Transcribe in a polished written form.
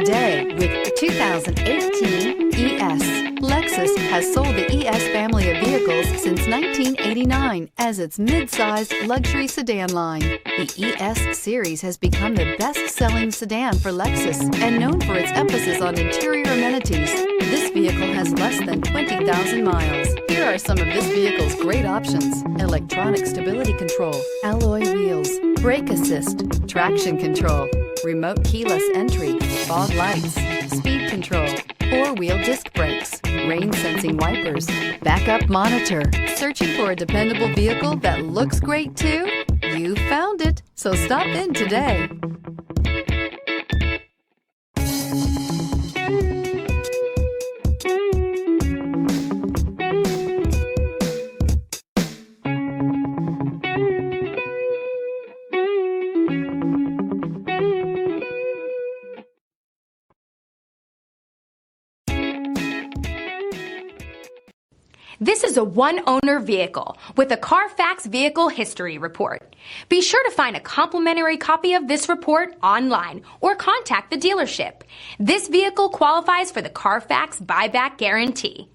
today with 2018 ES. Lexus has sold the ES family of vehicles since 1989 as its mid-sized luxury sedan line. The ES series has become the best-selling sedan for Lexus and known for its emphasis on interior amenities. This vehicle has less than 20,000 miles. Here are some of this vehicle's great options: electronic stability control, alloy wheels, brake assist, traction control, remote keyless entry, fog lights, speed control, four-wheel disc brakes, rain-sensing wipers, backup monitor. Searching for a dependable vehicle that looks great too? You found it, so stop in today. This is a one-owner vehicle with a Carfax Vehicle History Report. Be sure to find a complimentary copy of this report online or contact the dealership. This vehicle qualifies for the Carfax Buyback Guarantee.